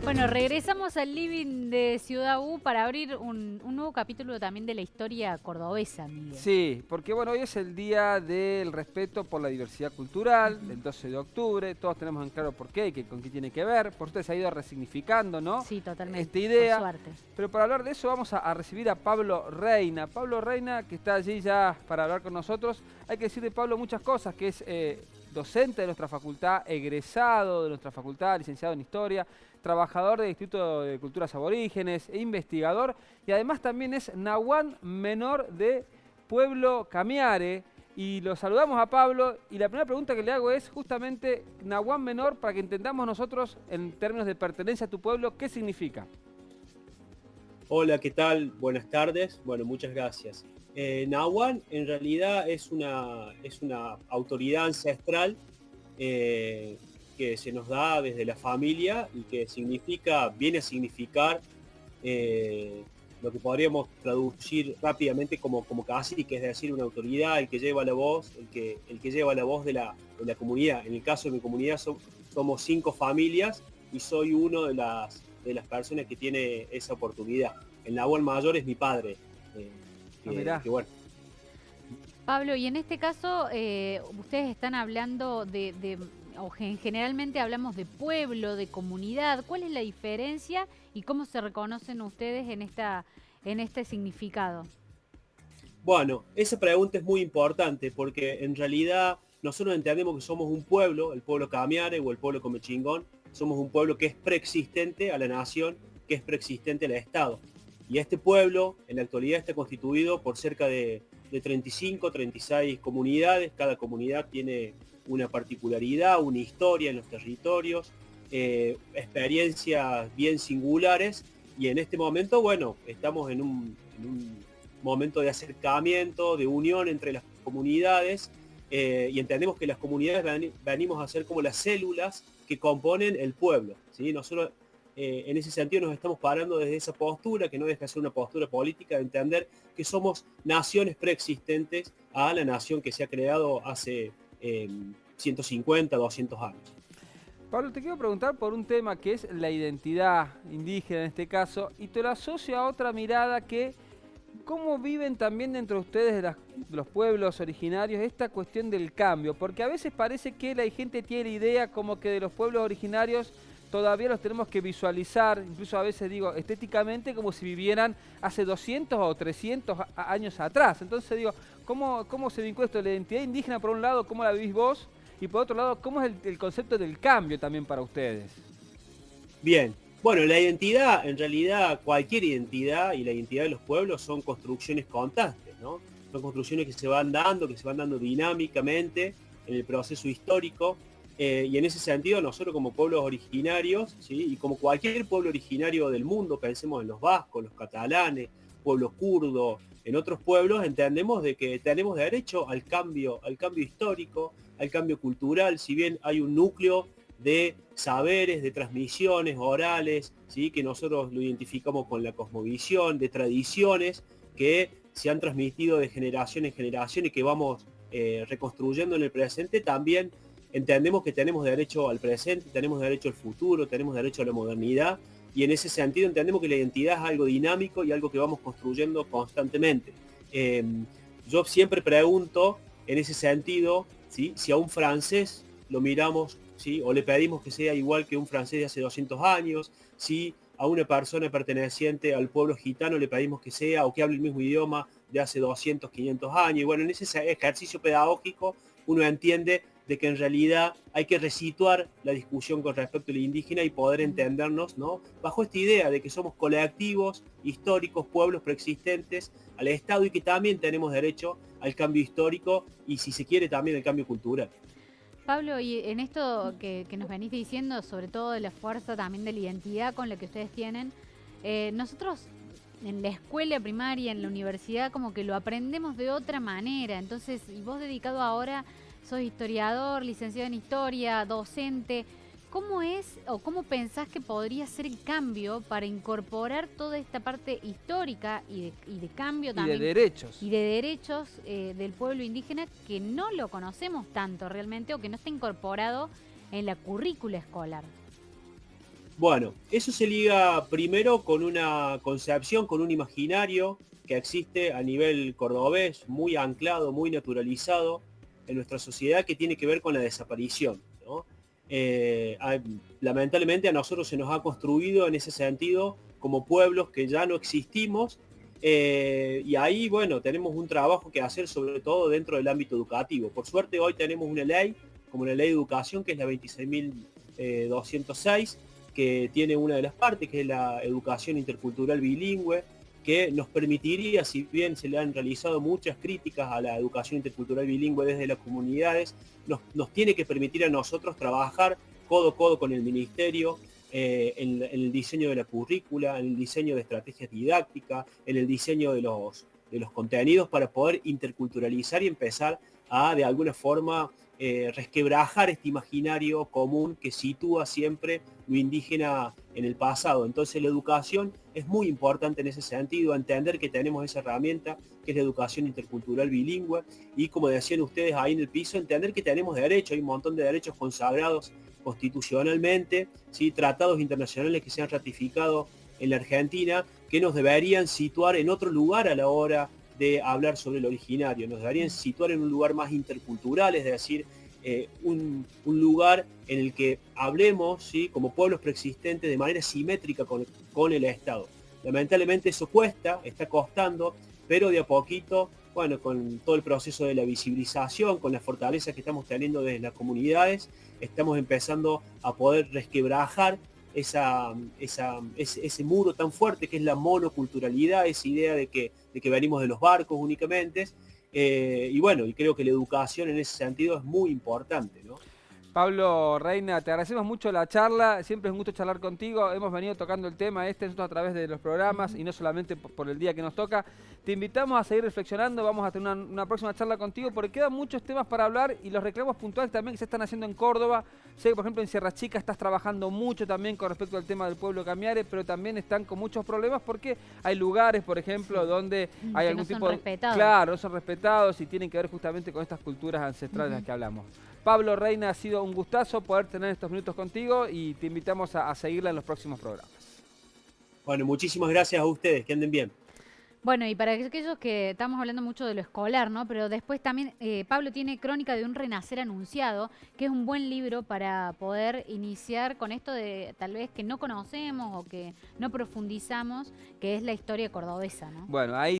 Bueno, regresamos al living de Ciudad U para abrir un nuevo capítulo también de la historia cordobesa, Miguel. Sí, porque bueno, hoy es el día del respeto por la diversidad cultural, Ujú. el 12 de octubre, todos tenemos en claro por qué y con qué tiene que ver, por suerte se ha ido resignificando, ¿no? Sí, Esta totalmente, por idea, suerte. pero para hablar de eso vamos a recibir a Pablo Reina. Pablo Reina, que está allí ya para hablar con nosotros. Hay que decir de Pablo muchas cosas, que es docente de nuestra facultad, egresado de nuestra facultad, licenciado en Historia, trabajador del Instituto de Culturas Aborígenes, e investigador, y además también es nahuán menor de Pueblo Camiare. Y lo saludamos a Pablo y la primera pregunta que le hago es justamente nahuán menor, para que entendamos nosotros en términos de pertenencia a tu pueblo, ¿qué significa? Hola, ¿qué tal? Buenas tardes. Bueno, muchas gracias. Nahuán en realidad es una autoridad ancestral eh, que se nos da desde la familia y que viene a significar eh, lo que podríamos traducir rápidamente como cacique, es decir, una autoridad, el que lleva la voz, el que lleva la voz de la comunidad. En el caso de mi comunidad somos 5 familias y soy uno de las personas que tiene esa oportunidad. El Nahual mayor es mi padre, eh, Ah, que, mirá. que bueno. Pablo, y en este caso, ustedes están hablando generalmente hablamos de pueblo, de comunidad. ¿Cuál es la diferencia y cómo se reconocen ustedes en este significado? Bueno, esa pregunta es muy importante porque en realidad nosotros entendemos que somos un pueblo, el pueblo Camiare o el pueblo Comechingón, somos un pueblo que es preexistente a la nación, que es preexistente al Estado. Y este pueblo en la actualidad está constituido por cerca de 35, 36 comunidades. Cada comunidad tiene una particularidad, una historia en los territorios, experiencias bien singulares. Y en este momento, bueno, estamos en un momento de acercamiento, de unión entre las comunidades, y entendemos que las comunidades venimos a ser como las células que componen el pueblo, ¿sí? Nosotros en ese sentido nos estamos parando desde esa postura, que no deja de ser una postura política, de entender que somos naciones preexistentes a la nación que se ha creado hace 150, 200 años. Pablo, te quiero preguntar por un tema que es la identidad indígena en este caso, y te lo asocio a otra mirada que, ¿cómo viven también dentro de ustedes, de los pueblos originarios, esta cuestión del cambio? Porque a veces parece que la gente tiene la idea como que de los pueblos originarios todavía los tenemos que visualizar, incluso a veces digo estéticamente, como si vivieran hace 200 o 300 años atrás. Entonces digo, ¿cómo se vincula esto de la identidad indígena por un lado, cómo la vivís vos? Y por otro lado, ¿cómo es el concepto del cambio también para ustedes? Bien, bueno, la identidad, en realidad cualquier identidad y la identidad de los pueblos son construcciones constantes, ¿no? Son construcciones que se van dando dinámicamente en el proceso histórico, y en ese sentido nosotros como pueblos originarios, ¿sí? Y como cualquier pueblo originario del mundo, pensemos en los vascos, los catalanes, pueblos kurdos, en otros pueblos, entendemos de que tenemos derecho al cambio histórico, al cambio cultural, si bien hay un núcleo de saberes, de transmisiones orales, ¿sí? Que nosotros lo identificamos con la cosmovisión, de tradiciones que se han transmitido de generación en generación y que vamos reconstruyendo en el presente. También entendemos que tenemos derecho al presente, tenemos derecho al futuro, tenemos derecho a la modernidad, y en ese sentido entendemos que la identidad es algo dinámico y algo que vamos construyendo constantemente. Eh, yo siempre pregunto en ese sentido, ¿sí? Si a un francés lo miramos, ¿sí? O le pedimos que sea igual que un francés de hace 200 años, si a una persona perteneciente al pueblo gitano le pedimos que sea o que hable el mismo idioma de hace 200, 500 años. Y bueno, en ese ejercicio pedagógico uno entiende de que en realidad hay que resituar la discusión con respecto a la indígena y poder entendernos, ¿no? Bajo esta idea de que somos colectivos, históricos, pueblos preexistentes al Estado y que también tenemos derecho al cambio histórico y, si se quiere, también al cambio cultural. Pablo, y en esto que nos venís diciendo, sobre todo de la fuerza también de la identidad con la que ustedes tienen, nosotros en la escuela primaria, en la universidad, como que lo aprendemos de otra manera. Entonces, y vos dedicado ahora, sos historiador, licenciado en historia, docente. ¿Cómo es o cómo pensás que podría ser el cambio para incorporar toda esta parte histórica y de cambio Y de también derechos. y de derechos del pueblo indígena que no lo conocemos tanto realmente o que no está incorporado en la currícula escolar? Bueno, eso se liga primero con una concepción, con un imaginario que existe a nivel cordobés, muy anclado, muy naturalizado en nuestra sociedad, que tiene que ver con la desaparición, ¿no? Lamentablemente a nosotros se nos ha construido en ese sentido como pueblos que ya no existimos, y ahí, bueno, tenemos un trabajo que hacer sobre todo dentro del ámbito educativo. Por suerte hoy tenemos una ley, como la ley de educación, que es la 26.206, que tiene una de las partes, que es la educación intercultural bilingüe, que nos permitiría, si bien se le han realizado muchas críticas a la educación intercultural bilingüe desde las comunidades, nos tiene que permitir a nosotros trabajar codo a codo con el ministerio, en el diseño de la currícula, en el diseño de estrategias didácticas, en el diseño de los contenidos para poder interculturalizar y empezar a, de alguna forma, resquebrajar este imaginario común que sitúa siempre lo indígena en el pasado. Entonces la educación es muy importante en ese sentido, entender que tenemos esa herramienta que es la educación intercultural bilingüe, y como decían ustedes ahí en el piso, entender que tenemos derechos, hay un montón de derechos consagrados constitucionalmente, ¿sí? Tratados internacionales que se han ratificado en la Argentina, que nos deberían situar en otro lugar a la hora de hablar sobre el originario, nos deberían situar en un lugar más intercultural, es decir, un lugar en el que hablemos, ¿sí?, como pueblos preexistentes de manera simétrica con el Estado. Lamentablemente eso cuesta, está costando, pero de a poquito, bueno, con todo el proceso de la visibilización, con las fortalezas que estamos teniendo desde las comunidades, estamos empezando a poder resquebrajar ese muro tan fuerte que es la monoculturalidad, esa idea de que venimos de los barcos únicamente, y bueno, y creo que la educación en ese sentido es muy importante, ¿no? Pablo Reina, te agradecemos mucho la charla, siempre es un gusto charlar contigo, hemos venido tocando el tema nosotros a través de los programas y no solamente por el día que nos toca. Te invitamos a seguir reflexionando, vamos a tener una próxima charla contigo porque quedan muchos temas para hablar y los reclamos puntuales también que se están haciendo en Córdoba. Sé que por ejemplo en Sierra Chica estás trabajando mucho también con respecto al tema del pueblo Camiare, pero también están con muchos problemas porque hay lugares, por ejemplo, donde hay que algún no son tipo de... respetados. Claro, no son respetados y tienen que ver justamente con estas culturas ancestrales de las que hablamos. Pablo Reina, ha sido un gustazo poder tener estos minutos contigo y te invitamos a seguirla en los próximos programas. Bueno, muchísimas gracias a ustedes, que anden bien. Bueno, y para aquellos que estamos hablando mucho de lo escolar, ¿no? Pero después también Pablo tiene Crónica de un Renacer Anunciado, que es un buen libro para poder iniciar con esto de tal vez que no conocemos o que no profundizamos, que es la historia cordobesa, ¿no? Bueno, ahí